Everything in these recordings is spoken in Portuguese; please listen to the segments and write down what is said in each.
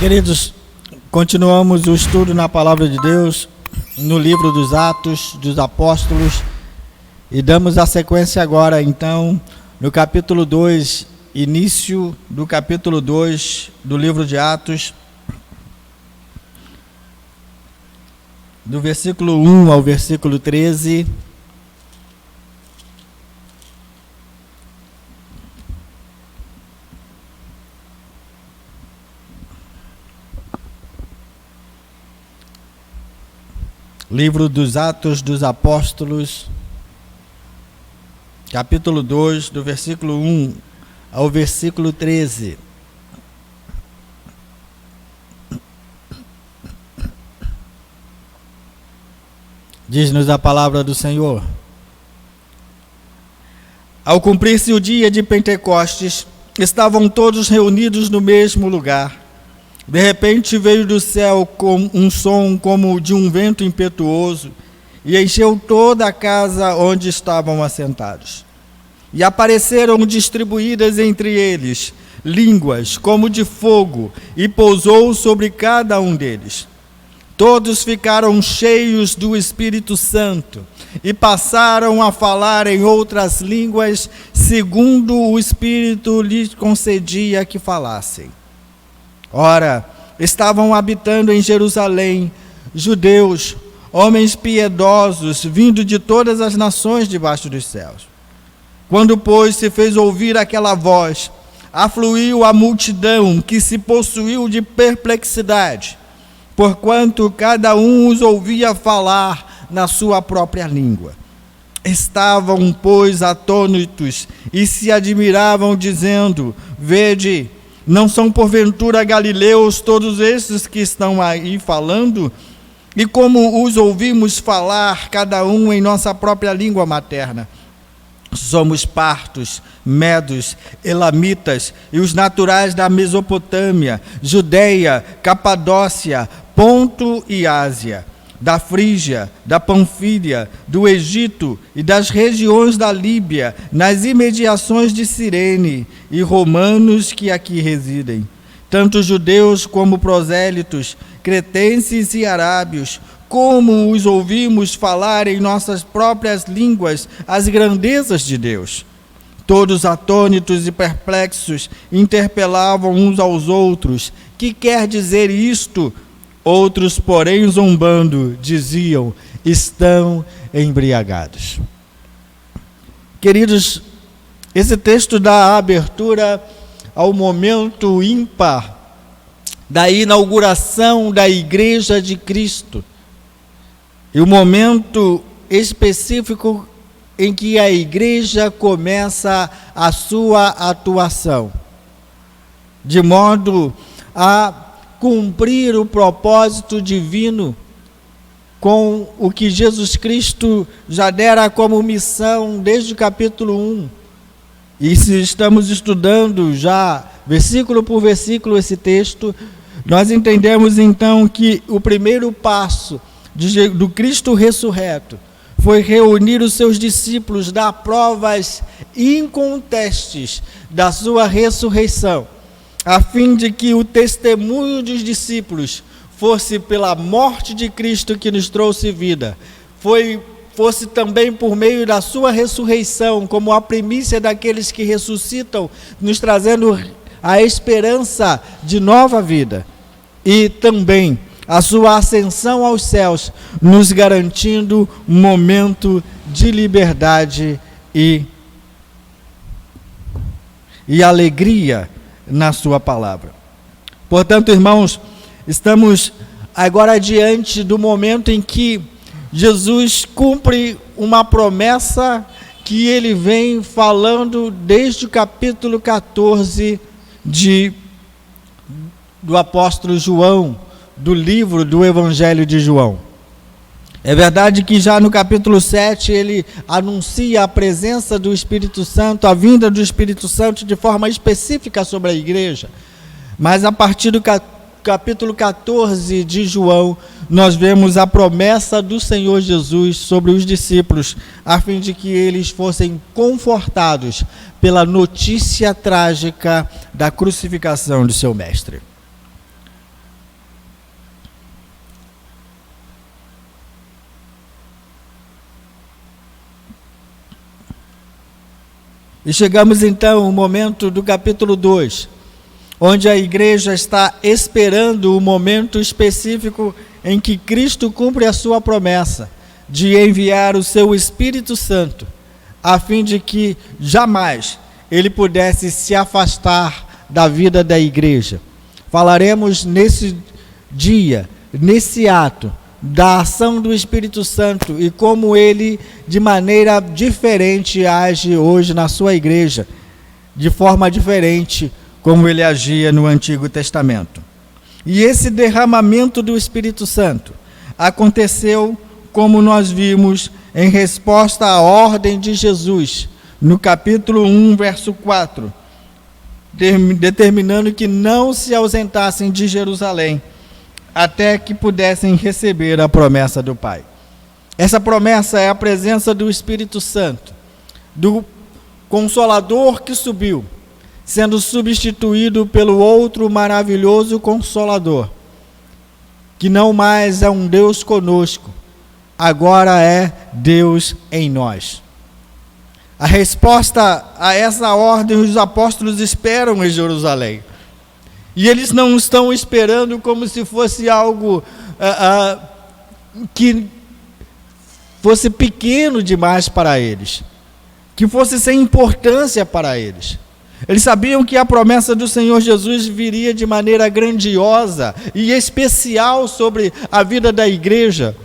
Queridos, continuamos o estudo na Palavra de Deus, no livro dos Atos dos Apóstolos, e damos a sequência agora, então, no capítulo 2, início do capítulo 2 do livro de Atos, do versículo 1 ao versículo 13. Livro dos Atos dos Apóstolos, capítulo 2, do versículo 1 ao versículo 13. Diz-nos a palavra do Senhor. Ao cumprir-se o dia de Pentecostes, estavam todos reunidos no mesmo lugar. De repente veio do céu com um som como de um vento impetuoso e encheu toda a casa onde estavam assentados. E apareceram distribuídas entre eles línguas como de fogo e pousou sobre cada um deles. Todos ficaram cheios do Espírito Santo e passaram a falar em outras línguas, segundo o Espírito lhes concedia que falassem. Ora, estavam habitando em Jerusalém judeus, homens piedosos, vindo de todas as nações debaixo dos céus. Quando, pois, se fez ouvir aquela voz, afluiu a multidão que se possuiu de perplexidade, porquanto cada um os ouvia falar na sua própria língua. Estavam, pois, atônitos e se admiravam, dizendo: Vede, não são porventura galileus todos esses que estão aí falando? E como os ouvimos falar, cada um em nossa própria língua materna? Somos partos, medos, elamitas e os naturais da Mesopotâmia, Judeia, Capadócia, Ponto e Ásia, da Frígia, da Panfília, do Egito e das regiões da Líbia, nas imediações de Cirene, e romanos que aqui residem, tanto judeus como prosélitos, cretenses e arábios, como os ouvimos falar em nossas próprias línguas as grandezas de Deus. Todos atônitos e perplexos interpelavam uns aos outros: que quer dizer isto? Outros, porém, zombando, diziam: estão embriagados. Queridos, esse texto dá abertura ao momento ímpar da inauguração da Igreja de Cristo. E o momento específico em que a Igreja começa a sua atuação, de modo a cumprir o propósito divino com o que Jesus Cristo já dera como missão desde o capítulo 1. E se estamos estudando já, versículo por versículo, esse texto, nós entendemos então que o primeiro passo do Cristo ressurreto foi reunir os seus discípulos, dar provas incontestes da sua ressurreição, a fim de que o testemunho dos discípulos fosse pela morte de Cristo que nos trouxe vida, fosse também por meio da sua ressurreição, como a primícia daqueles que ressuscitam, nos trazendo a esperança de nova vida, e também a sua ascensão aos céus, nos garantindo um momento de liberdade e alegria na sua palavra. Portanto, irmãos, estamos agora diante do momento em que Jesus cumpre uma promessa que ele vem falando desde o capítulo 14 do apóstolo João, do livro do Evangelho de João. É verdade que já no capítulo 7 ele anuncia a presença do Espírito Santo, a vinda do Espírito Santo de forma específica sobre a igreja, mas a partir do capítulo 14 de João, nós vemos a promessa do Senhor Jesus sobre os discípulos, a fim de que eles fossem confortados pela notícia trágica da crucificação do seu mestre. E chegamos então ao momento do capítulo 2, onde a igreja está esperando o momento específico em que Cristo cumpre a sua promessa de enviar o seu Espírito Santo, a fim de que jamais ele pudesse se afastar da vida da igreja. Falaremos nesse dia, nesse ato, da ação do Espírito Santo e como ele, de maneira diferente, age hoje na sua igreja, de forma diferente como ele agia no Antigo Testamento. E esse derramamento do Espírito Santo aconteceu, como nós vimos, em resposta à ordem de Jesus, no capítulo 1, verso 4, determinando que não se ausentassem de Jerusalém, até que pudessem receber a promessa do Pai. Essa promessa é a presença do Espírito Santo, do Consolador que subiu, sendo substituído pelo outro maravilhoso Consolador, que não mais é um Deus conosco, agora é Deus em nós. A resposta a essa ordem os apóstolos esperam em Jerusalém. E eles não estão esperando como se fosse algo que fosse pequeno demais para eles, que fosse sem importância para eles. Eles sabiam que a promessa do Senhor Jesus viria de maneira grandiosa e especial sobre a vida da igreja,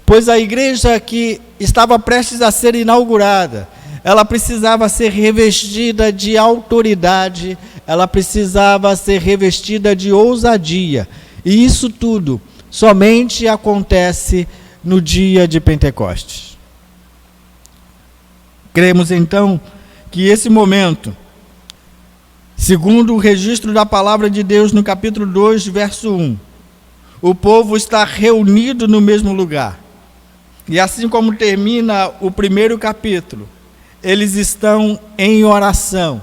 pois a igreja que estava prestes a ser inaugurada, ela precisava ser revestida de autoridade, ela precisava ser revestida de ousadia. E isso tudo somente acontece no dia de Pentecostes. Cremos então que esse momento, segundo o registro da palavra de Deus no capítulo 2, verso 1, o povo está reunido no mesmo lugar. E assim como termina o primeiro capítulo, eles estão em oração,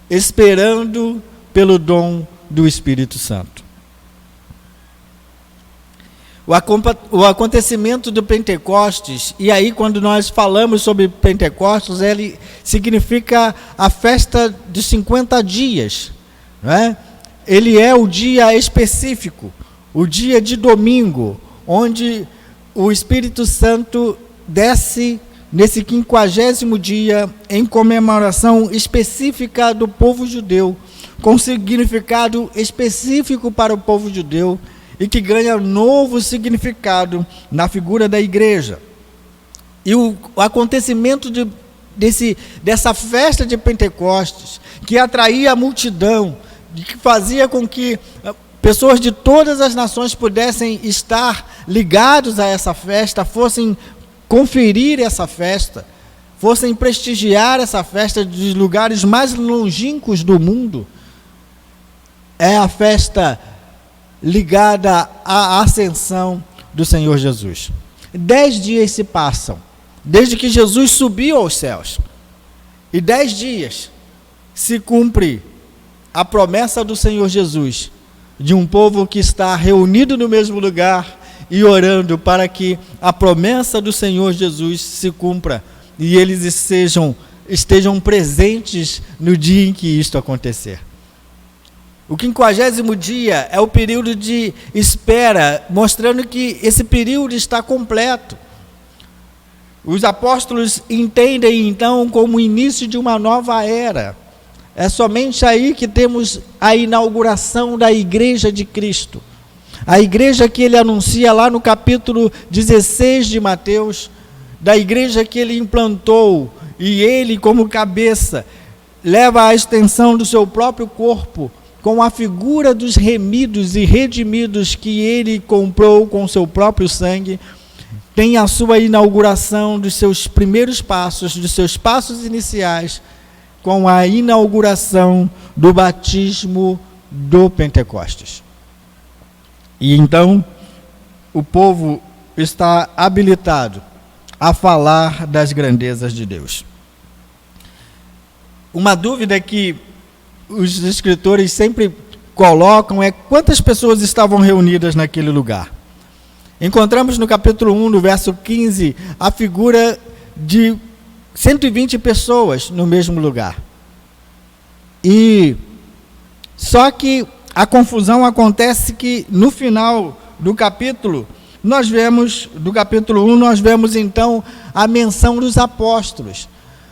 esperando pelo dom do Espírito Santo. O acontecimento do Pentecostes, e aí quando nós falamos sobre Pentecostes, ele significa a festa de 50 dias, não é? Ele é o dia específico, o dia de domingo, onde o Espírito Santo desce nesse 50º dia, em comemoração específica do povo judeu, com significado específico para o povo judeu, e que ganha novo significado na figura da igreja. E o acontecimento dessa festa de Pentecostes, que atraía a multidão, que fazia com que pessoas de todas as nações pudessem estar ligados a essa festa, fossem conferir essa festa, fossem prestigiar essa festa dos lugares mais longínquos do mundo, é a festa ligada à ascensão do Senhor Jesus. 10 dias se passam, desde que Jesus subiu aos céus, e 10 dias se cumpre a promessa do Senhor Jesus, de um povo que está reunido no mesmo lugar, e orando para que a promessa do Senhor Jesus se cumpra e eles estejam presentes no dia em que isto acontecer. O 50º dia é o período de espera, mostrando que esse período está completo. Os apóstolos entendem então como o início de uma nova era. É somente aí que temos a inauguração da Igreja de Cristo. A igreja que ele anuncia lá no capítulo 16 de Mateus, da igreja que ele implantou, e ele, como cabeça, leva a extensão do seu próprio corpo, com a figura dos remidos e redimidos que ele comprou com seu próprio sangue, tem a sua inauguração dos seus primeiros passos, dos seus passos iniciais, com a inauguração do batismo do Pentecostes. E então, o povo está habilitado a falar das grandezas de Deus. Uma dúvida que os escritores sempre colocam é quantas pessoas estavam reunidas naquele lugar. Encontramos no capítulo 1, no verso 15, a figura de 120 pessoas no mesmo lugar. E só que a confusão acontece que no final do capítulo, do capítulo 1, nós vemos então a menção dos apóstolos,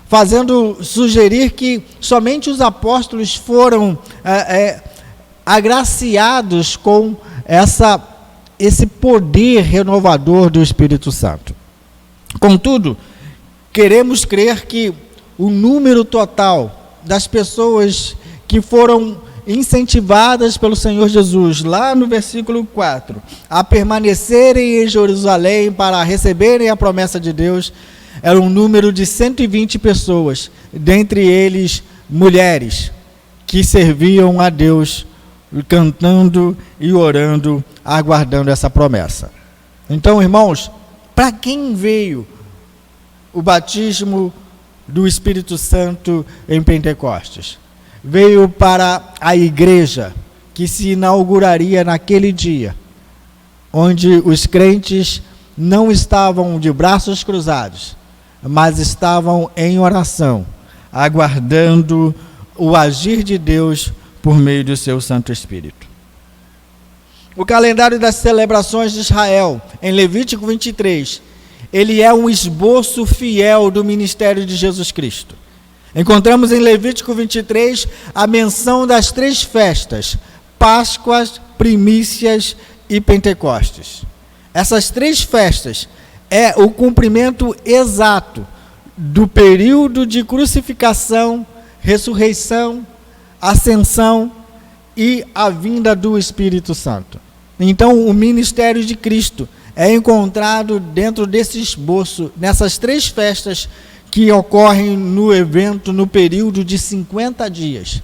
fazendo sugerir que somente os apóstolos foram agraciados com esse poder renovador do Espírito Santo. Contudo, queremos crer que o número total das pessoas que foram incentivadas pelo Senhor Jesus, lá no versículo 4, a permanecerem em Jerusalém para receberem a promessa de Deus, era um número de 120 pessoas, dentre eles mulheres, que serviam a Deus, cantando e orando, aguardando essa promessa. Então, irmãos, para quem veio o batismo do Espírito Santo em Pentecostes? Veio para a igreja que se inauguraria naquele dia, onde os crentes não estavam de braços cruzados, mas estavam em oração, aguardando o agir de Deus por meio do seu Santo Espírito. O calendário das celebrações de Israel, em Levítico 23, ele é um esboço fiel do ministério de Jesus Cristo. Encontramos em Levítico 23 a menção das 3 festas: Páscoas, Primícias e Pentecostes. Essas 3 festas é o cumprimento exato do período de crucificação, ressurreição, ascensão e a vinda do Espírito Santo. Então, o ministério de Cristo é encontrado dentro desse esboço, nessas 3 festas que ocorrem no evento no período de 50 dias.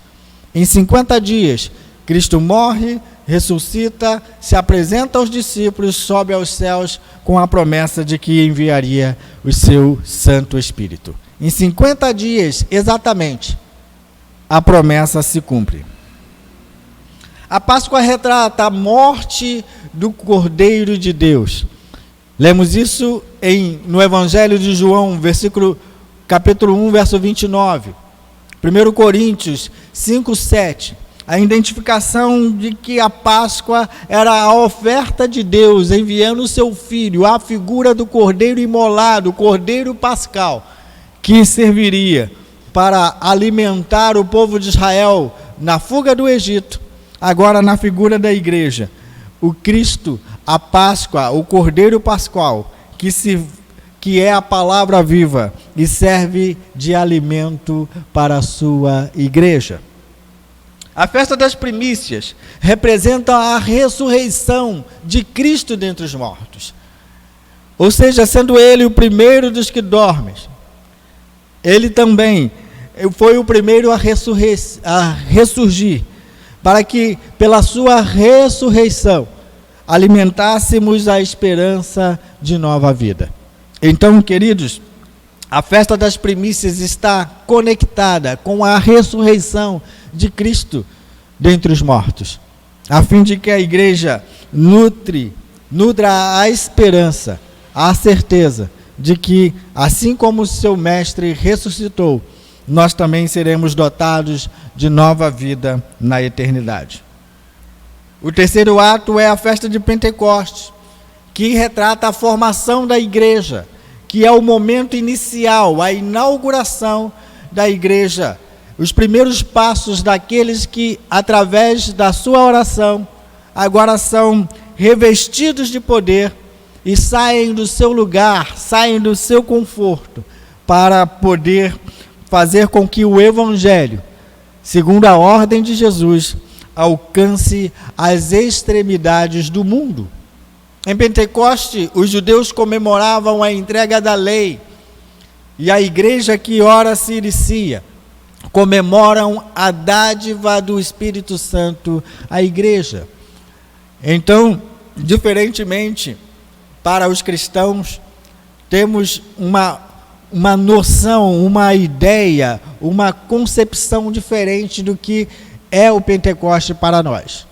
Em 50 dias, Cristo morre, ressuscita, se apresenta aos discípulos, sobe aos céus com a promessa de que enviaria o seu Santo Espírito. Em 50 dias, exatamente, a promessa se cumpre. A Páscoa retrata a morte do Cordeiro de Deus. Lemos isso no Evangelho de João, capítulo 1, verso 29. 1 Coríntios 5, 7. A identificação de que a Páscoa era a oferta de Deus, enviando o seu Filho, a figura do Cordeiro imolado, o Cordeiro Pascal, que serviria para alimentar o povo de Israel na fuga do Egito, agora na figura da igreja. O Cristo, a Páscoa, o Cordeiro Pascal, que é a palavra viva e serve de alimento para a sua igreja. A festa das primícias representa a ressurreição de Cristo dentre os mortos. Ou seja, sendo ele o primeiro dos que dormem, ele também foi o primeiro a ressurgir, para que pela sua ressurreição alimentássemos a esperança de nova vida. Então, queridos, a festa das primícias está conectada com a ressurreição de Cristo dentre os mortos, a fim de que a igreja nutra a esperança, a certeza de que, assim como o seu mestre ressuscitou, nós também seremos dotados de nova vida na eternidade. O terceiro ato é a festa de Pentecostes, que retrata a formação da igreja, que é o momento inicial, a inauguração da igreja, os primeiros passos daqueles que, através da sua oração, agora são revestidos de poder e saem do seu lugar, saem do seu conforto, para poder fazer com que o Evangelho, segundo a ordem de Jesus, alcance as extremidades do mundo. Em Pentecoste, os judeus comemoravam a entrega da lei, e a igreja que ora se inicia comemoram a dádiva do Espírito Santo à igreja. Então, diferentemente para os cristãos, temos uma noção, uma ideia, uma concepção diferente do que é o Pentecoste para nós.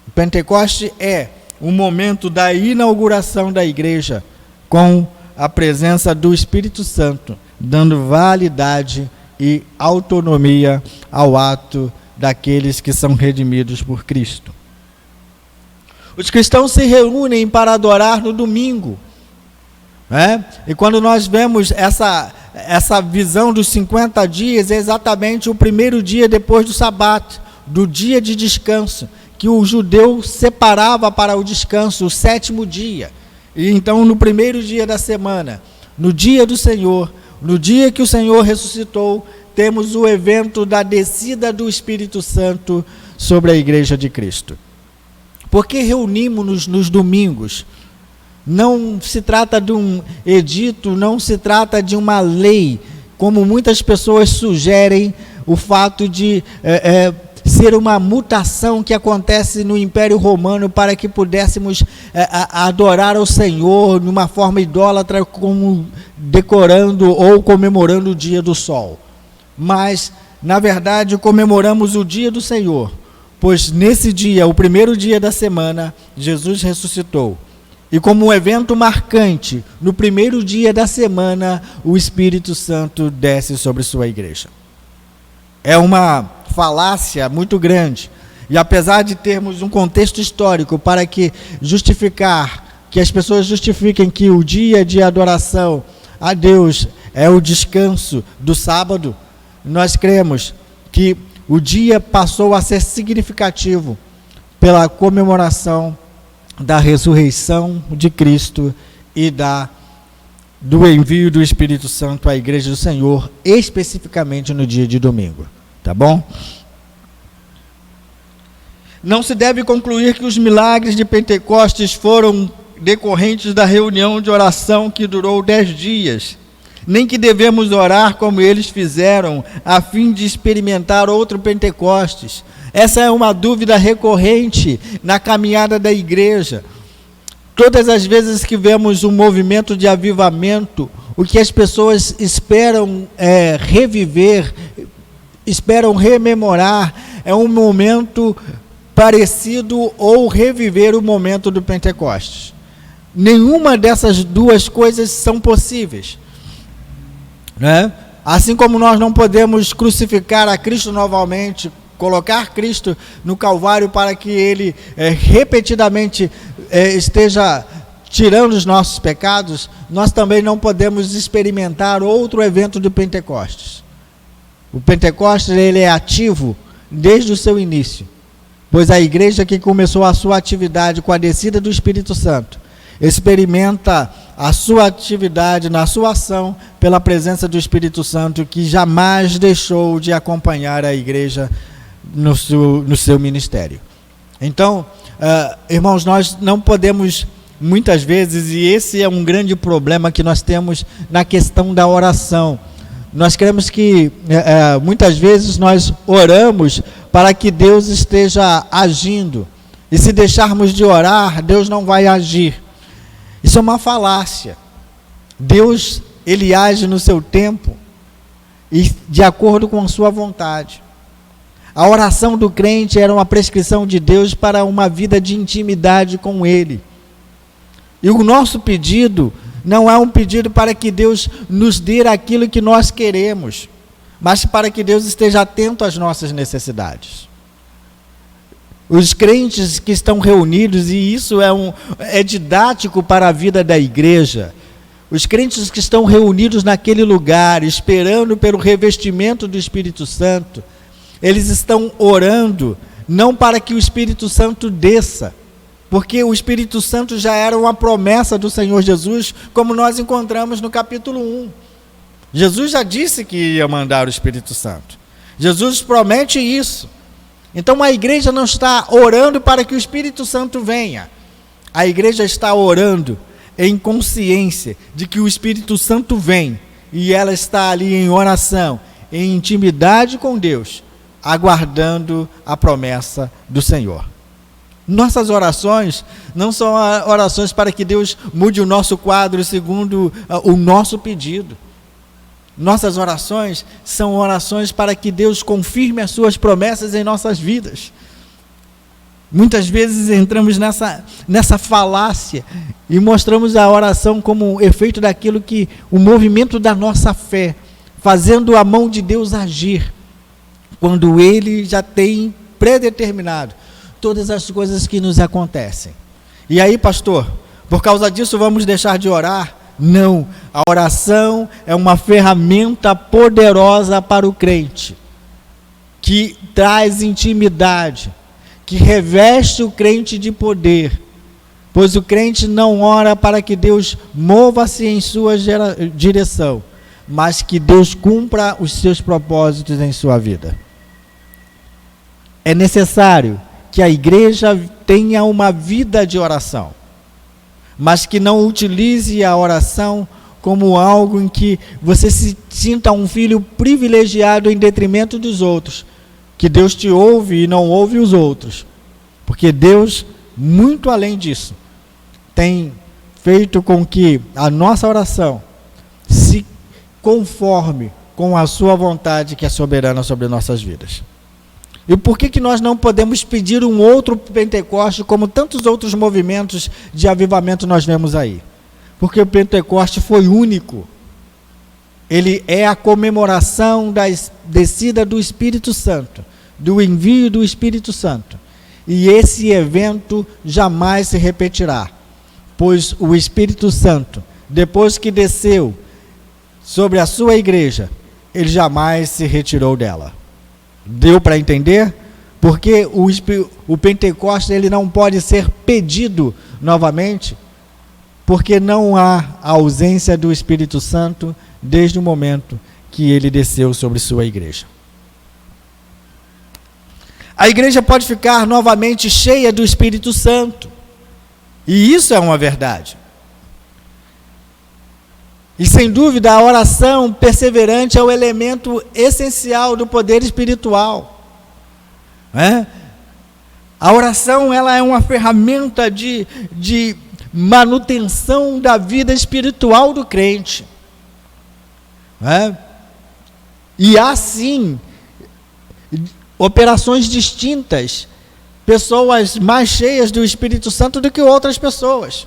O Pentecoste é o momento da inauguração da igreja com a presença do Espírito Santo dando validade e autonomia ao ato daqueles que são redimidos por Cristo. Os cristãos se reúnem para adorar no domingo, né? E quando nós vemos essa visão dos 50 dias, é exatamente o primeiro dia depois do Shabat, do dia de descanso, que o judeu separava para o descanso, o 7º dia. E então, no primeiro dia da semana, no dia do Senhor, no dia que o Senhor ressuscitou, temos o evento da descida do Espírito Santo sobre a Igreja de Cristo. Por que reunimos-nos nos domingos? Não se trata de um edito, não se trata de uma lei, como muitas pessoas sugerem, o fato de ser uma mutação que acontece no Império Romano para que pudéssemos adorar ao Senhor de uma forma idólatra, como decorando ou comemorando o dia do sol. Mas, na verdade, comemoramos o dia do Senhor, pois nesse dia, o primeiro dia da semana, Jesus ressuscitou. E como um evento marcante, no primeiro dia da semana, o Espírito Santo desce sobre sua igreja. É uma falácia muito grande. E apesar de termos um contexto histórico para que as pessoas justifiquem que o dia de adoração a Deus é o descanso do sábado, nós cremos que o dia passou a ser significativo pela comemoração da ressurreição de Cristo e do envio do Espírito Santo à Igreja do Senhor, especificamente no dia de domingo. Tá bom? Não se deve concluir que os milagres de Pentecostes foram decorrentes da reunião de oração que durou 10 dias, nem que devemos orar como eles fizeram, a fim de experimentar outro Pentecostes. Essa é uma dúvida recorrente na caminhada da igreja. Todas as vezes que vemos um movimento de avivamento, o que as pessoas esperam reviver, esperam rememorar, é um momento parecido ou reviver o momento do Pentecostes. Nenhuma dessas duas coisas são possíveis, né? Assim como nós não podemos crucificar a Cristo novamente, colocar Cristo no Calvário para que Ele repetidamente esteja tirando os nossos pecados, nós também não podemos experimentar outro evento de Pentecostes. O Pentecostes, ele é ativo desde o seu início, pois a igreja que começou a sua atividade com a descida do Espírito Santo, experimenta a sua atividade na sua ação pela presença do Espírito Santo, que jamais deixou de acompanhar a igreja no seu ministério. Então, irmãos, nós não podemos, muitas vezes, e esse é um grande problema que nós temos na questão da oração. Nós cremos que, muitas vezes, nós oramos para que Deus esteja agindo, e se deixarmos de orar, Deus não vai agir. Isso é uma falácia. Deus, ele age no seu tempo e de acordo com a sua vontade. A oração do crente era uma prescrição de Deus para uma vida de intimidade com Ele. E o nosso pedido não é um pedido para que Deus nos dê aquilo que nós queremos, mas para que Deus esteja atento às nossas necessidades. Os crentes que estão reunidos, e isso é didático para a vida da igreja, os crentes que estão reunidos naquele lugar, esperando pelo revestimento do Espírito Santo, eles estão orando, não para que o Espírito Santo desça, porque o Espírito Santo já era uma promessa do Senhor Jesus, como nós encontramos no capítulo 1. Jesus já disse que ia mandar o Espírito Santo. Jesus promete isso. Então a igreja não está orando para que o Espírito Santo venha. A igreja está orando em consciência de que o Espírito Santo vem, e ela está ali em oração, em intimidade com Deus, aguardando a promessa do Senhor. Nossas orações não são orações para que Deus mude o nosso quadro segundo o nosso pedido. Nossas orações são orações para que Deus confirme as suas promessas em nossas vidas. Muitas vezes entramos nessa falácia e mostramos a oração como efeito daquilo que o movimento da nossa fé, fazendo a mão de Deus agir, quando Ele já tem predeterminado todas as coisas que nos acontecem. E aí, pastor, por causa disso vamos deixar de orar? Não, a oração é uma ferramenta poderosa para o crente, que traz intimidade, que reveste o crente de poder, pois o crente não ora para que Deus mova-se em sua direção, mas que Deus cumpra os seus propósitos em sua vida. É necessário que a igreja tenha uma vida de oração, mas que não utilize a oração como algo em que você se sinta um filho privilegiado em detrimento dos outros, que Deus te ouve e não ouve os outros, porque Deus, muito além disso, tem feito com que a nossa oração se conforme com a sua vontade, que é soberana sobre nossas vidas. E por que nós não podemos pedir um outro Pentecoste, como tantos outros movimentos de avivamento nós vemos aí? Porque o Pentecoste foi único. Ele é a comemoração da descida do Espírito Santo, do envio do Espírito Santo. E esse evento jamais se repetirá, pois o Espírito Santo, depois que desceu sobre a sua igreja, ele jamais se retirou dela. Deu para entender? Porque o Pentecostes ele não pode ser pedido novamente, porque não há ausência do Espírito Santo desde o momento que ele desceu sobre sua igreja. A igreja pode ficar novamente cheia do Espírito Santo, e isso é uma verdade. E sem dúvida a oração perseverante é o elemento essencial do poder espiritual. A oração ela é uma ferramenta de manutenção da vida espiritual do crente. E há sim operações distintas, pessoas mais cheias do Espírito Santo do que outras pessoas.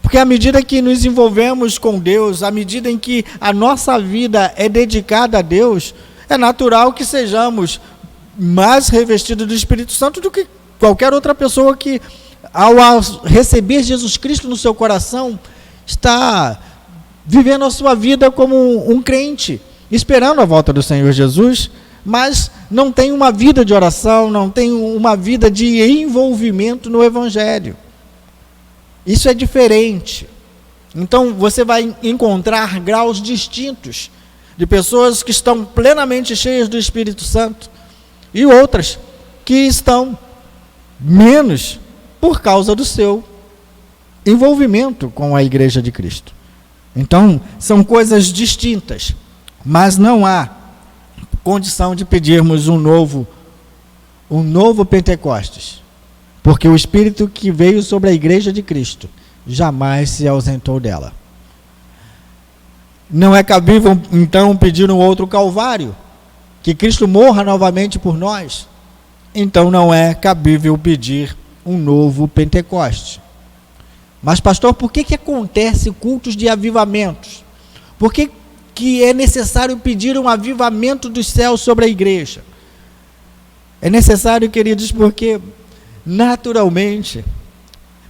Porque à medida que nos envolvemos com Deus, à medida em que a nossa vida é dedicada a Deus, é natural que sejamos mais revestidos do Espírito Santo do que qualquer outra pessoa que, ao receber Jesus Cristo no seu coração, está vivendo a sua vida como um crente, esperando a volta do Senhor Jesus, mas não tem uma vida de oração, não tem uma vida de envolvimento no Evangelho. Isso é diferente. Então você vai encontrar graus distintos de pessoas que estão plenamente cheias do Espírito Santo e outras que estão menos por causa do seu envolvimento com a Igreja de Cristo. Então são coisas distintas, mas não há condição de pedirmos um novo Pentecostes, porque o Espírito que veio sobre a Igreja de Cristo jamais se ausentou dela. Não é cabível, então, pedir um outro Calvário, que Cristo morra novamente por nós. Então não é cabível pedir um novo Pentecoste. Mas, pastor, por que acontece cultos de avivamentos? Por que é necessário pedir um avivamento dos céus sobre a igreja? É necessário, queridos, porque naturalmente,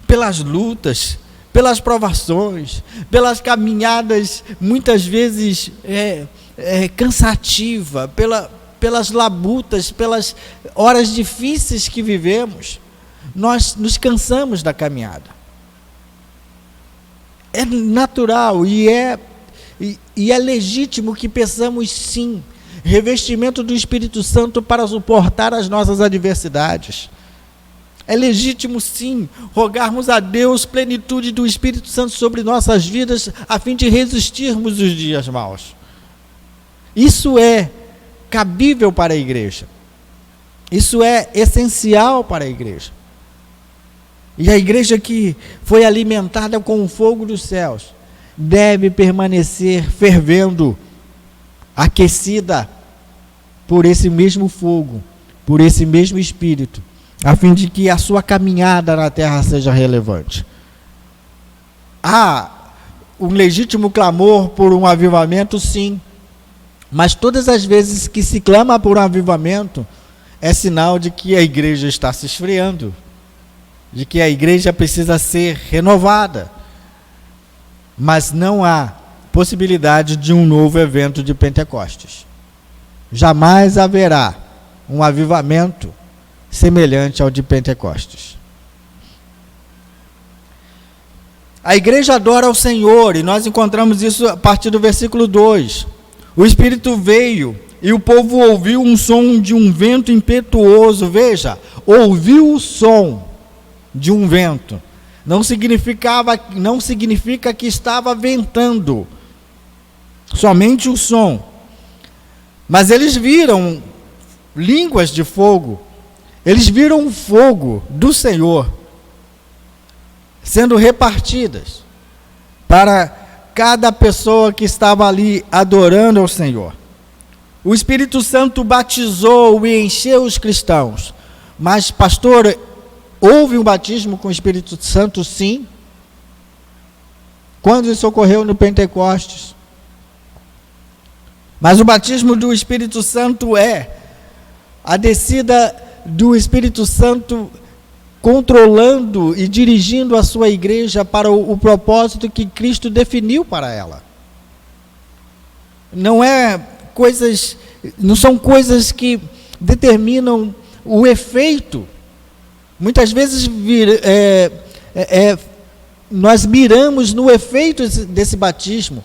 pelas lutas, pelas provações, pelas caminhadas muitas vezes cansativas, pelas labutas, pelas horas difíceis que vivemos, nós nos cansamos da caminhada. É natural e é legítimo que peçamos sim revestimento do Espírito Santo para suportar as nossas adversidades. É legítimo sim rogarmos a Deus plenitude do Espírito Santo sobre nossas vidas, a fim de resistirmos os dias maus. Isso é cabível para a igreja. Isso é essencial para a igreja. E a igreja que foi alimentada com o fogo dos céus deve permanecer fervendo, aquecida por esse mesmo fogo, por esse mesmo Espírito, a fim de que a sua caminhada na terra seja relevante. Há um legítimo clamor por um avivamento, sim, mas todas as vezes que se clama por um avivamento, é sinal de que a igreja está se esfriando, de que a igreja precisa ser renovada, mas não há possibilidade de um novo evento de Pentecostes. Jamais haverá um avivamento semelhante ao de Pentecostes. A igreja adora ao Senhor, e nós encontramos isso a partir do versículo 2. O Espírito veio, e o povo ouviu um som de um vento impetuoso. Veja, ouviu o som de um vento. Não significa que estava ventando, somente o som. Mas eles viram línguas de fogo, eles viram o fogo do Senhor sendo repartidas para cada pessoa que estava ali adorando ao Senhor. O Espírito Santo batizou e encheu os cristãos. Mas, pastor, houve um batismo com o Espírito Santo? Sim. Quando isso ocorreu no Pentecostes? Mas o batismo do Espírito Santo é a descida do Espírito Santo controlando e dirigindo a sua igreja para o propósito que Cristo definiu para ela. Não são coisas que determinam o efeito. Muitas vezes nós miramos no efeito desse batismo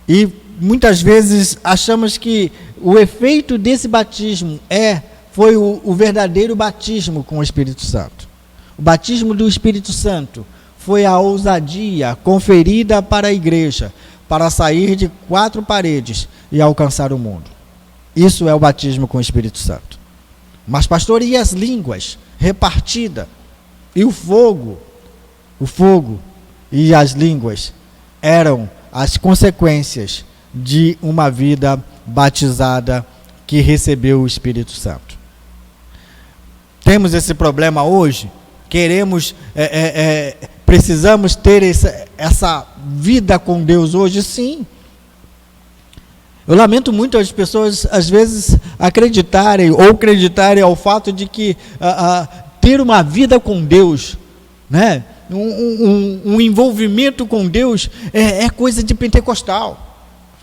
e muitas vezes achamos que o efeito desse batismo foi o verdadeiro batismo com o Espírito Santo. O batismo do Espírito Santo foi a ousadia conferida para a igreja para sair de 4 paredes e alcançar o mundo. Isso é o batismo com o Espírito Santo. Mas, pastor, e as línguas repartidas? E o fogo e as línguas eram as consequências de uma vida batizada que recebeu o Espírito Santo. Temos esse problema hoje? Precisamos ter essa vida com Deus hoje? Sim. Eu lamento muito as pessoas, às vezes, acreditarem ao fato de que ter uma vida com Deus, né? um envolvimento com Deus é coisa de pentecostal,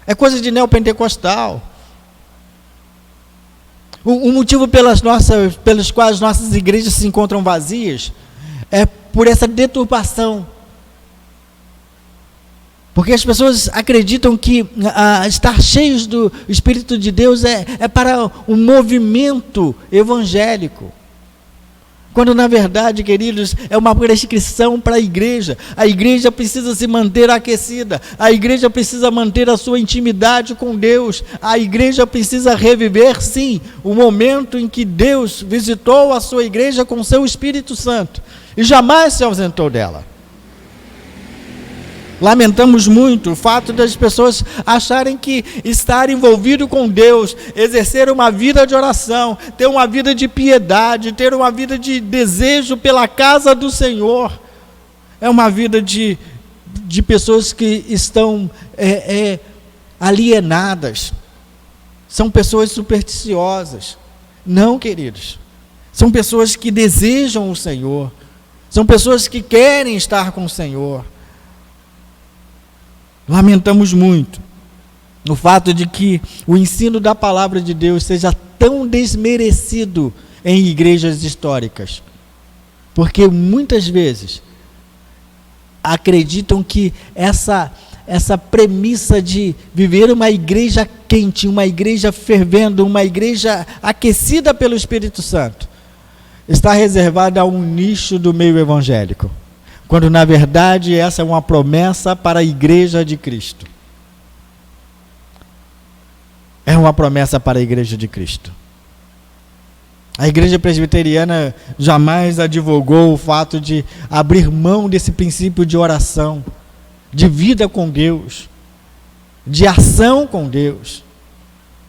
é coisa de neopentecostal. O motivo pelos quais nossas igrejas se encontram vazias é por essa deturpação. Porque as pessoas acreditam que estar cheios do Espírito de Deus é para um movimento evangélico. Quando, na verdade, queridos, é uma prescrição para a igreja. A igreja precisa se manter aquecida. A igreja precisa manter a sua intimidade com Deus. A igreja precisa reviver, sim, o momento em que Deus visitou a sua igreja com o seu Espírito Santo. E jamais se ausentou dela. Lamentamos muito o fato das pessoas acharem que estar envolvido com Deus, exercer uma vida de oração, ter uma vida de piedade, ter uma vida de desejo pela casa do Senhor, é uma vida de pessoas que estão alienadas, são pessoas supersticiosas. Não, queridos, são pessoas que desejam o Senhor, são pessoas que querem estar com o Senhor. Lamentamos muito o fato de que o ensino da palavra de Deus seja tão desmerecido em igrejas históricas, porque muitas vezes acreditam que essa premissa de viver uma igreja quente, uma igreja fervendo, uma igreja aquecida pelo Espírito Santo, está reservada a um nicho do meio evangélico, quando na verdade essa é uma promessa para a igreja de Cristo. É uma promessa para a igreja de Cristo. A igreja presbiteriana jamais advogou o fato de abrir mão desse princípio de oração, de vida com Deus, de ação com Deus.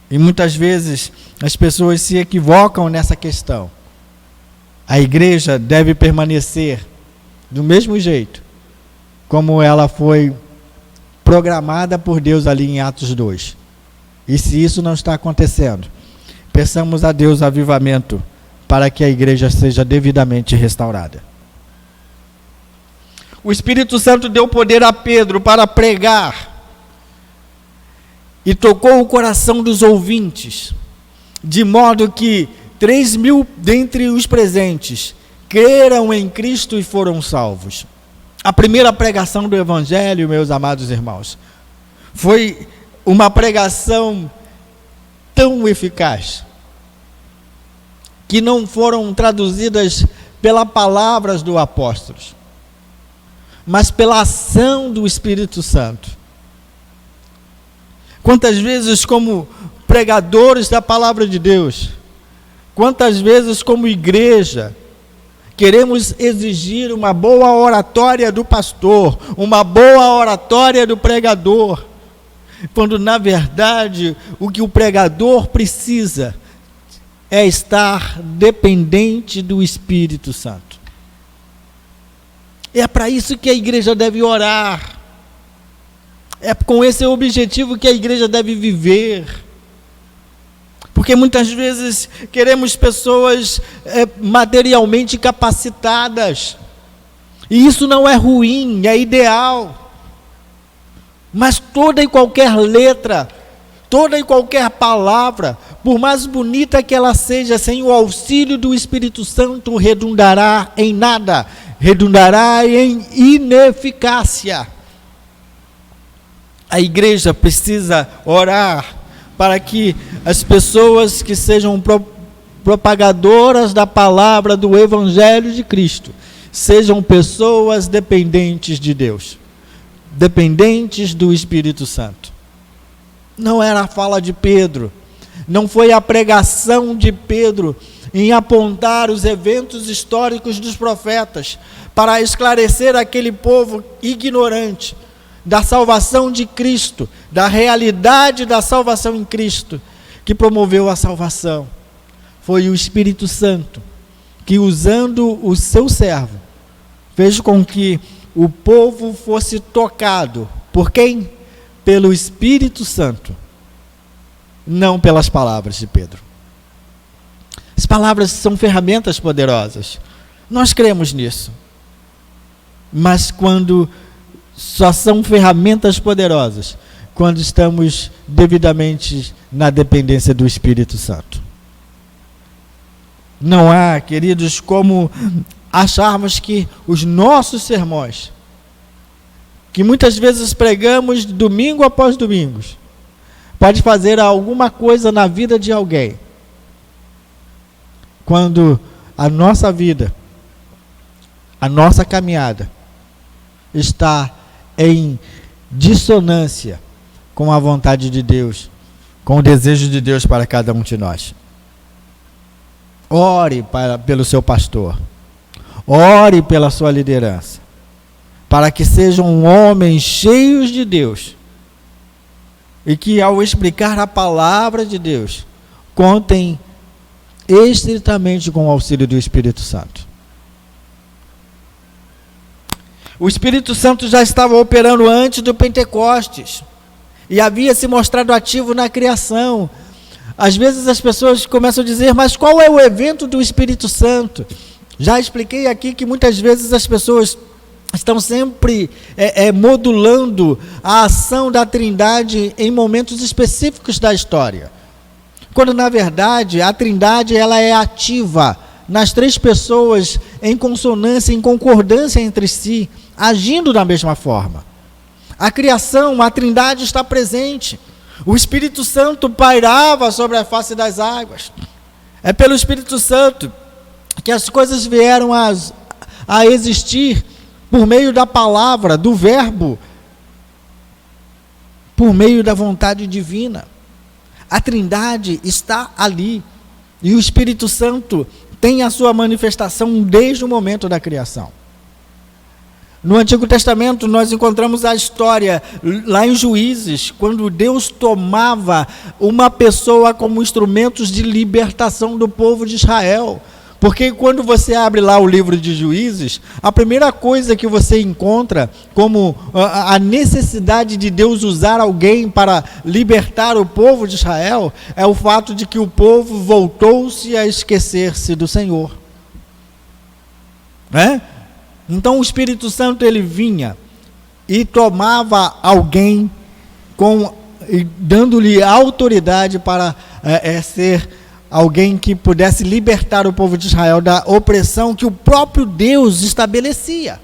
E muitas vezes as pessoas se equivocam nessa questão. A igreja deve permanecer do mesmo jeito como ela foi programada por Deus ali em Atos 2. E se isso não está acontecendo, peçamos a Deus avivamento para que a igreja seja devidamente restaurada. O Espírito Santo deu poder a Pedro para pregar e tocou o coração dos ouvintes, de modo que 3.000 dentre os presentes creram em Cristo e foram salvos. A primeira pregação do Evangelho, meus amados irmãos, foi uma pregação tão eficaz que não foram traduzidas pelas palavras dos apóstolos, mas pela ação do Espírito Santo. Quantas vezes, como pregadores da palavra de Deus, quantas vezes, como igreja, queremos exigir uma boa oratória do pastor, uma boa oratória do pregador, quando na verdade o que o pregador precisa é estar dependente do Espírito Santo. É para isso que a igreja deve orar. É com esse objetivo que a igreja deve viver. Porque muitas vezes queremos pessoas materialmente capacitadas. E isso não é ruim, é ideal. Mas toda e qualquer letra, toda e qualquer palavra, por mais bonita que ela seja, sem o auxílio do Espírito Santo, redundará em nada, redundará em ineficácia. A igreja precisa orar para que as pessoas que sejam propagadoras da palavra do Evangelho de Cristo sejam pessoas dependentes de Deus, dependentes do Espírito Santo. Não era a fala de Pedro, não foi a pregação de Pedro em apontar os eventos históricos dos profetas para esclarecer aquele povo ignorante da salvação de Cristo, da realidade da salvação em Cristo, que promoveu a salvação. Foi o Espírito Santo que, usando o seu servo, fez com que o povo fosse tocado. Por quem? Pelo Espírito Santo, não pelas palavras de Pedro. As palavras são ferramentas poderosas, nós cremos nisso, mas quando só são ferramentas poderosas quando estamos devidamente na dependência do Espírito Santo. Não há, queridos, como acharmos que os nossos sermões, que muitas vezes pregamos domingo após domingo, pode fazer alguma coisa na vida de alguém, quando a nossa vida, a nossa caminhada está em dissonância com a vontade de Deus, com o desejo de Deus para cada um de nós. Ore pelo seu pastor, ore pela sua liderança, para que sejam homens cheios de Deus, e que ao explicar a palavra de Deus, contem estritamente com o auxílio do Espírito Santo. O Espírito Santo já estava operando antes do Pentecostes e havia se mostrado ativo na criação. Às vezes as pessoas começam a dizer, mas qual é o evento do Espírito Santo? Já expliquei aqui que muitas vezes as pessoas estão sempre modulando a ação da Trindade em momentos específicos da história, quando na verdade a Trindade ela é ativa nas três pessoas, em consonância, em concordância entre si, agindo da mesma forma. A criação, a Trindade está presente. O Espírito Santo pairava sobre a face das águas. É pelo Espírito Santo que as coisas vieram a existir, por meio da palavra, do verbo, por meio da vontade divina. A Trindade está ali, e o Espírito Santo tem a sua manifestação desde o momento da criação. No Antigo Testamento nós encontramos a história lá em Juízes, quando Deus tomava uma pessoa como instrumentos de libertação do povo de Israel, Porque quando você abre lá o livro de Juízes, a primeira coisa que você encontra como a necessidade de Deus usar alguém para libertar o povo de Israel é o fato de que o povo voltou-se a esquecer-se do Senhor. Então o Espírito Santo ele vinha e tomava alguém dando-lhe autoridade para ser alguém que pudesse libertar o povo de Israel da opressão que o próprio Deus estabelecia.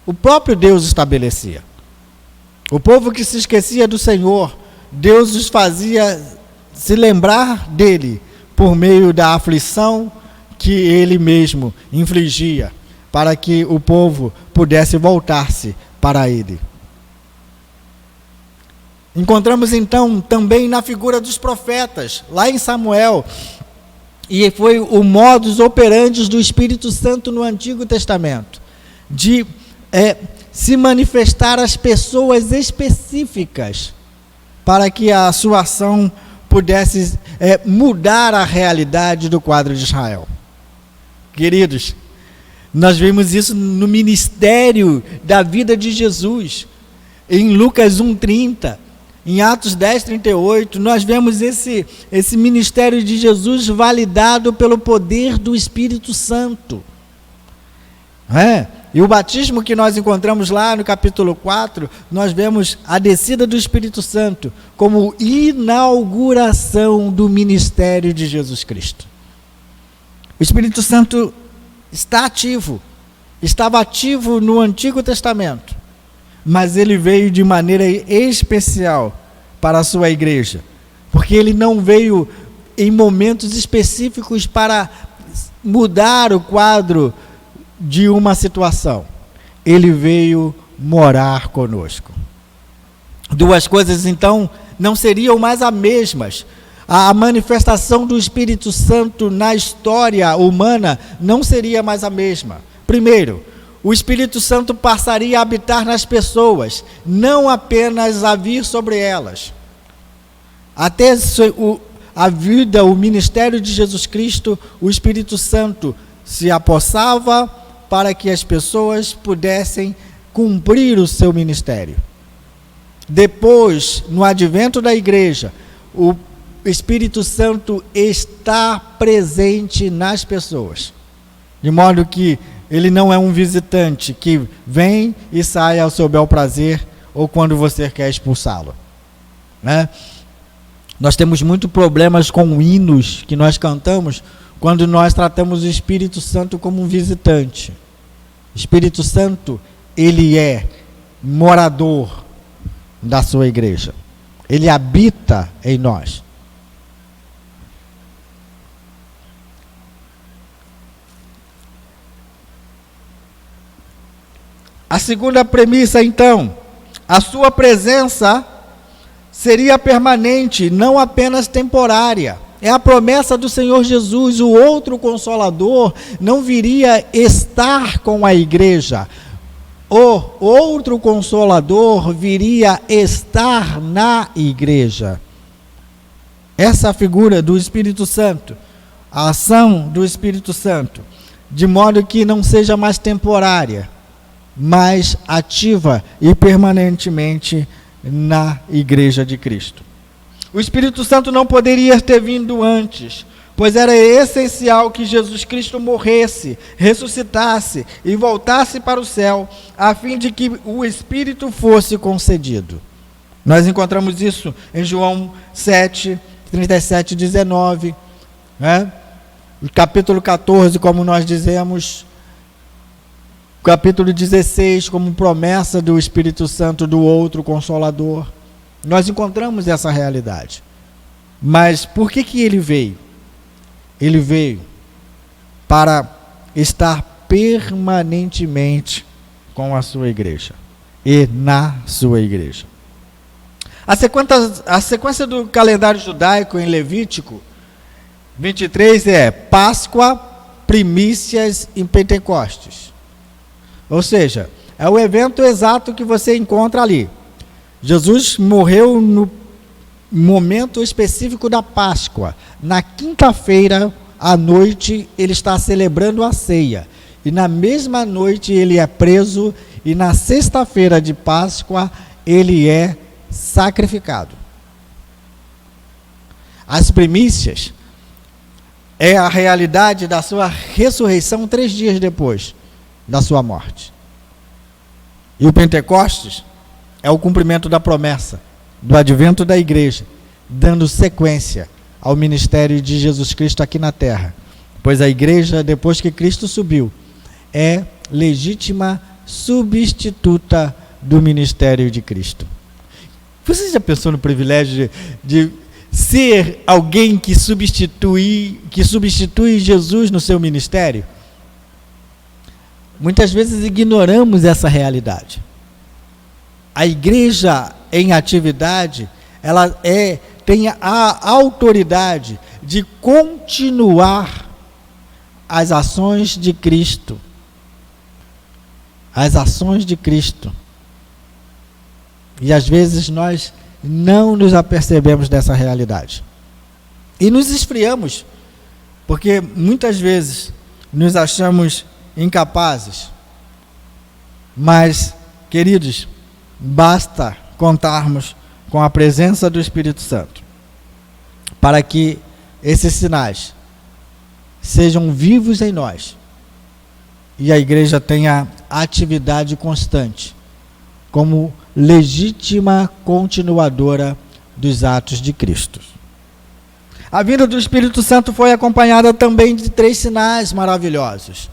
O próprio Deus estabelecia. O povo que se esquecia do Senhor, Deus os fazia se lembrar dele por meio da aflição que ele mesmo infligia, para que o povo pudesse voltar-se para ele. Encontramos então também na figura dos profetas, lá em Samuel, e foi o modus operandi do Espírito Santo no Antigo Testamento, de se manifestar às pessoas específicas, para que a sua ação pudesse mudar a realidade do quadro de Israel. Queridos, nós vemos isso no ministério da vida de Jesus, em Lucas 1:30, em Atos 10:38, nós vemos esse ministério de Jesus validado pelo poder do Espírito Santo. E o batismo que nós encontramos lá no capítulo 4, nós vemos a descida do Espírito Santo como inauguração do ministério de Jesus Cristo. O Espírito Santo estava ativo no Antigo Testamento, mas ele veio de maneira especial para a sua igreja, porque ele não veio em momentos específicos para mudar o quadro de uma situação. Ele veio morar conosco. Duas coisas, então, não seriam mais as mesmas. A manifestação do Espírito Santo na história humana não seria mais a mesma. Primeiro, o Espírito Santo passaria a habitar nas pessoas, não apenas a vir sobre elas. Até a vida, o ministério de Jesus Cristo, o Espírito Santo se apossava para que as pessoas pudessem cumprir o seu ministério. Depois, no advento da igreja, o Espírito Santo está presente nas pessoas, de modo que ele não é um visitante que vem e sai ao seu bel prazer ou quando você quer expulsá-lo. Nós temos muitos problemas com hinos que nós cantamos quando nós tratamos o Espírito Santo como um visitante. O Espírito Santo, ele é morador da sua igreja. Ele habita em nós. A segunda premissa, então, a sua presença seria permanente, não apenas temporária. É a promessa do Senhor Jesus, o outro Consolador não viria estar com a igreja. O outro Consolador viria estar na igreja. Essa figura do Espírito Santo, a ação do Espírito Santo, de modo que não seja mais temporária, mas ativa e permanentemente na igreja de Cristo. O Espírito Santo não poderia ter vindo antes, pois era essencial que Jesus Cristo morresse, ressuscitasse e voltasse para o céu, a fim de que o Espírito fosse concedido. Nós encontramos isso em João 7, 37 e 19, o capítulo 14, como nós dizemos, capítulo 16, como promessa do Espírito Santo, do outro Consolador. Nós encontramos essa realidade. Mas por que ele veio? Ele veio para estar permanentemente com a sua igreja e na sua igreja. A sequência do calendário judaico em Levítico 23 é Páscoa, primícias e Pentecostes. Ou seja, é o evento exato que você encontra ali. Jesus morreu no momento específico da Páscoa, na quinta-feira à noite ele está celebrando a ceia. E na mesma noite ele é preso, e na sexta-feira de Páscoa ele é sacrificado. As primícias é a realidade da sua ressurreição 3 dias depois da sua morte. E o Pentecostes é o cumprimento da promessa do advento da igreja, dando sequência ao ministério de Jesus Cristo aqui na terra. Pois a igreja, depois que Cristo subiu, é legítima substituta do ministério de Cristo. Você já pensou no privilégio de ser alguém que substitui Jesus no seu ministério? Muitas vezes ignoramos essa realidade. A igreja em atividade, ela tem a autoridade de continuar as ações de Cristo. As ações de Cristo. E às vezes nós não nos apercebemos dessa realidade. E nos esfriamos, porque muitas vezes nos achamos incapazes. Mas, queridos, basta contarmos com a presença do Espírito Santo para que esses sinais sejam vivos em nós e a igreja tenha atividade constante como legítima continuadora dos atos de Cristo. A vinda do Espírito Santo foi acompanhada também de 3 sinais maravilhosos: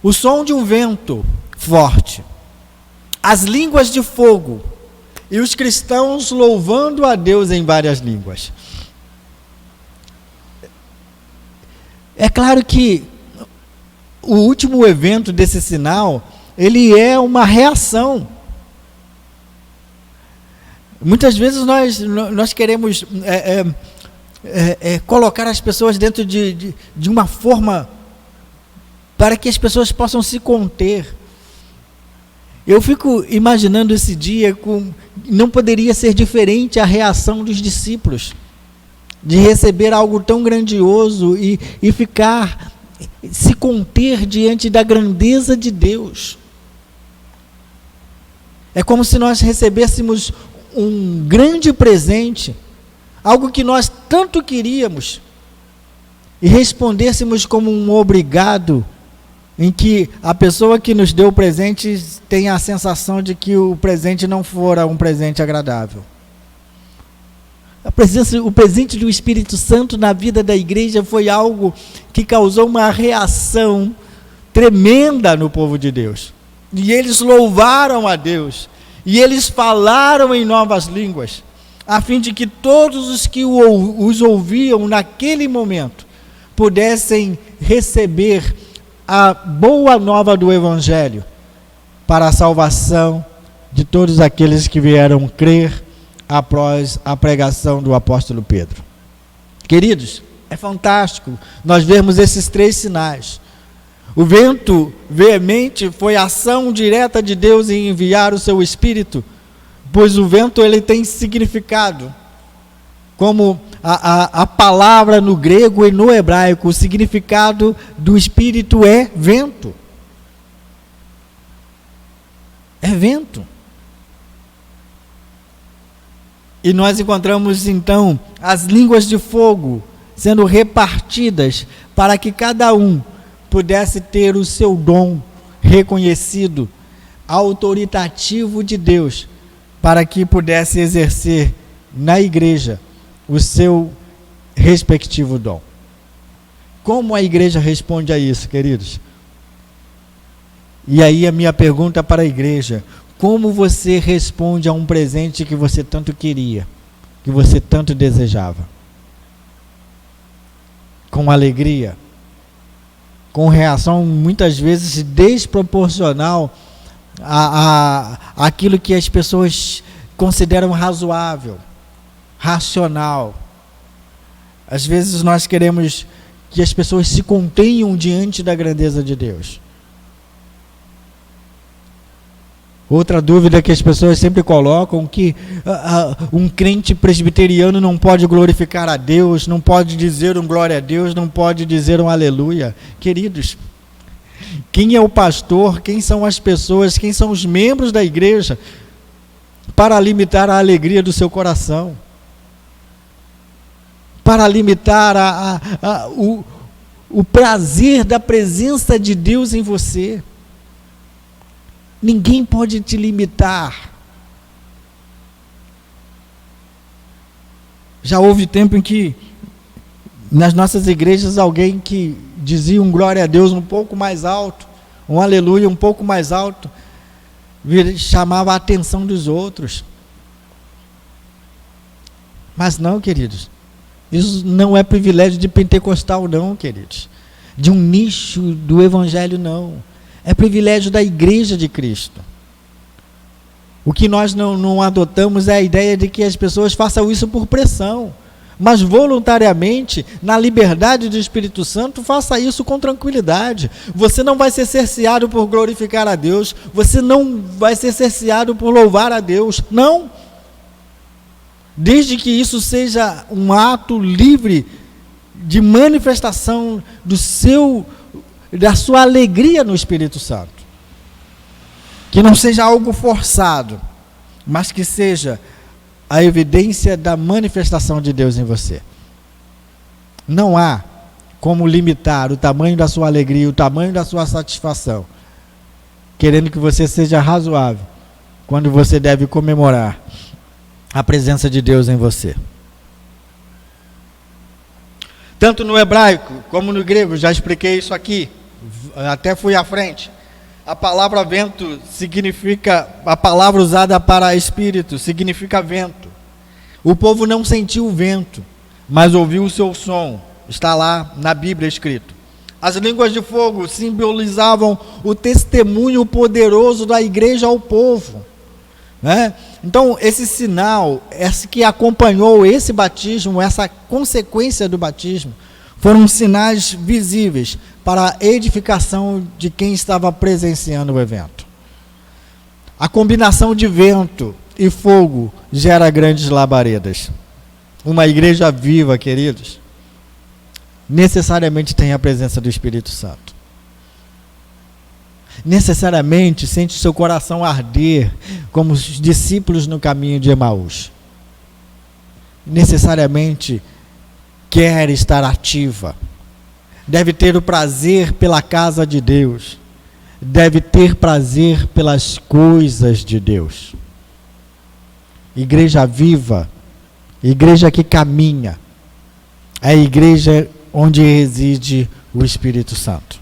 o som de um vento forte, as línguas de fogo e os cristãos louvando a Deus em várias línguas. É claro que o último evento desse sinal, ele é uma reação. Muitas vezes nós queremos colocar as pessoas dentro de uma forma para que as pessoas possam se conter. Eu fico imaginando esse dia, não poderia ser diferente a reação dos discípulos, de receber algo tão grandioso e se conter diante da grandeza de Deus. É como se nós recebêssemos um grande presente, algo que nós tanto queríamos, e respondêssemos como um obrigado, em que a pessoa que nos deu o presente tem a sensação de que o presente não fora um presente agradável. O presente do Espírito Santo na vida da igreja foi algo que causou uma reação tremenda no povo de Deus. E eles louvaram a Deus, e eles falaram em novas línguas, a fim de que todos os que os ouviam naquele momento pudessem receber a boa nova do Evangelho para a salvação de todos aqueles que vieram crer após a pregação do apóstolo Pedro. Queridos, é fantástico nós vermos esses 3 sinais. O vento veemente foi a ação direta de Deus em enviar o seu Espírito, pois o vento ele tem significado, como a palavra no grego e no hebraico, o significado do Espírito é vento. É vento. E nós encontramos então as línguas de fogo sendo repartidas para que cada um pudesse ter o seu dom reconhecido, autoritativo de Deus, para que pudesse exercer na igreja o seu respectivo dom. Como a igreja responde a isso, queridos? E aí a minha pergunta para a igreja: como você responde a um presente que você tanto queria, que você tanto desejava? Com alegria? Com reação muitas vezes desproporcional àquilo que as pessoas consideram razoável, racional. Às vezes nós queremos que as pessoas se contenham diante da grandeza de Deus. Outra dúvida que as pessoas sempre colocam, que um crente presbiteriano não pode glorificar a Deus, não pode dizer um glória a Deus, não pode dizer um aleluia. Queridos, quem é o pastor, quem são as pessoas, quem são os membros da igreja para limitar a alegria do seu coração? Para limitar o prazer da presença de Deus em você? Ninguém pode te limitar. Já houve tempo em que nas nossas igrejas alguém que dizia um glória a Deus um pouco mais alto, um aleluia um pouco mais alto, chamava a atenção dos outros. Mas não, queridos, isso não é privilégio de pentecostal não, queridos, de um nicho do evangelho não. É privilégio da igreja de Cristo. O que nós não adotamos é a ideia de que as pessoas façam isso por pressão, mas voluntariamente, na liberdade do Espírito Santo, faça isso com tranquilidade. Você não vai ser cerceado por glorificar a Deus, você não vai ser cerceado por louvar a Deus, não. Desde que isso seja um ato livre de manifestação da sua alegria no Espírito Santo. Que não seja algo forçado, mas que seja a evidência da manifestação de Deus em você. Não há como limitar o tamanho da sua alegria, o tamanho da sua satisfação, querendo que você seja razoável, quando você deve comemorar a presença de Deus em você. Tanto no hebraico como no grego, já expliquei isso aqui, até fui à frente. A palavra vento significa, a palavra usada para espírito significa vento. O povo não sentiu o vento, mas ouviu o seu som. Está lá na Bíblia escrito. As línguas de fogo simbolizavam o testemunho poderoso da igreja ao povo, né? Então, esse sinal, esse que acompanhou esse batismo, essa consequência do batismo, foram sinais visíveis para a edificação de quem estava presenciando o evento. A combinação de vento e fogo gera grandes labaredas. Uma igreja viva, queridos, necessariamente tem a presença do Espírito Santo. Necessariamente sente seu coração arder, como os discípulos no caminho de Emaús. Necessariamente quer estar ativa, deve ter o prazer pela casa de Deus, deve ter prazer pelas coisas de Deus. Igreja viva, igreja que caminha, é a igreja onde reside o Espírito Santo.